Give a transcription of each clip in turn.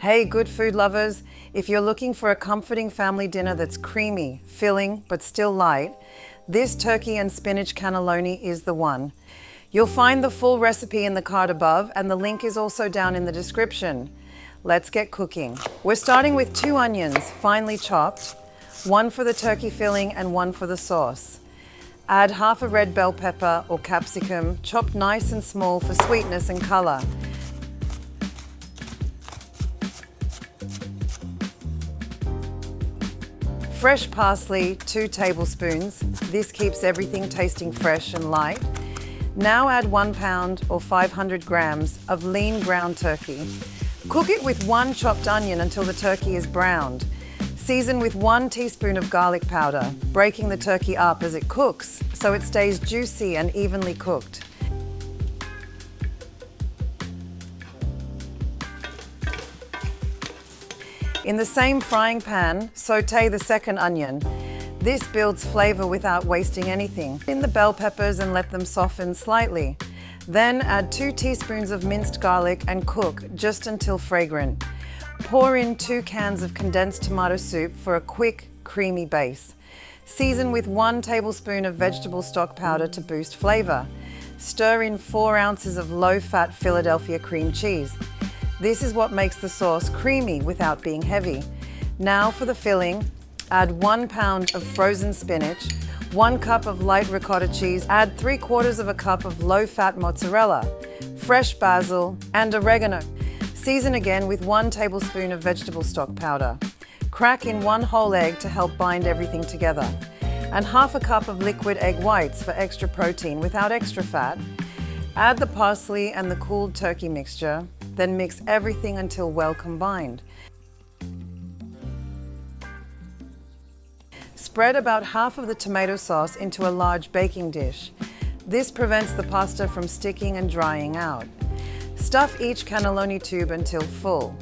Hey, good food lovers, if you're looking for a comforting family dinner that's creamy, filling, but still light, this turkey and spinach cannelloni is the one. You'll find the full recipe in the card above, and the link is also down in the description. Let's get cooking. We're starting with 2 onions, finely chopped, 1 for the turkey filling and 1 for the sauce. Add half a red bell pepper or capsicum, chopped nice and small for sweetness and color. Fresh parsley, 2 tablespoons. This keeps everything tasting fresh and light. Now add 1 pound or 500 grams of lean ground turkey. Cook it with 1 chopped onion until the turkey is browned. Season with 1 teaspoon of garlic powder, breaking the turkey up as it cooks so it stays juicy and evenly cooked. In the same frying pan, sauté the second onion. This builds flavor without wasting anything. In the bell peppers and let them soften slightly. Then add 2 teaspoons of minced garlic and cook just until fragrant. Pour in 2 cans of condensed tomato soup for a quick, creamy base. Season with 1 tablespoon of vegetable stock powder to boost flavor. Stir in 4 ounces of low-fat Philadelphia cream cheese. This is what makes the sauce creamy without being heavy. Now for the filling, add 1 pound of frozen spinach, 1 cup of light ricotta cheese, add 3/4 of a cup of low-fat mozzarella, fresh basil, and oregano. Season again with 1 tablespoon of vegetable stock powder. Crack in 1 whole egg to help bind everything together, and half a cup of liquid egg whites for extra protein without extra fat. Add the parsley and the cooled turkey mixture, then mix everything until well combined. Spread about half of the tomato sauce into a large baking dish. This prevents the pasta from sticking and drying out. Stuff each cannelloni tube until full.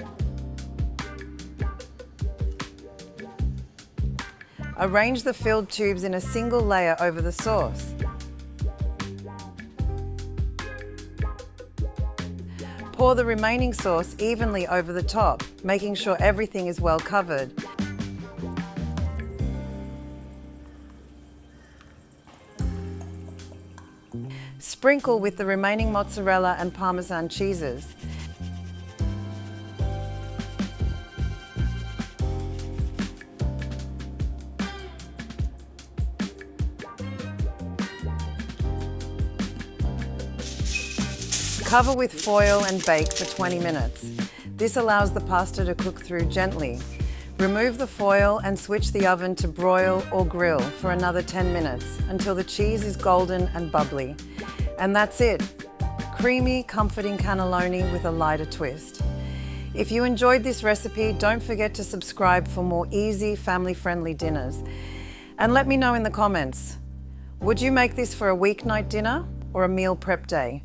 Arrange the filled tubes in a single layer over the sauce. Pour the remaining sauce evenly over the top, making sure everything is well covered. Sprinkle with the remaining mozzarella and Parmesan cheeses. Cover with foil and bake for 20 minutes. This allows the pasta to cook through gently. Remove the foil and switch the oven to broil or grill for another 10 minutes until the cheese is golden and bubbly. And that's it. Creamy, comforting cannelloni with a lighter twist. If you enjoyed this recipe, don't forget to subscribe for more easy, family-friendly dinners. And let me know in the comments, would you make this for a weeknight dinner or a meal prep day?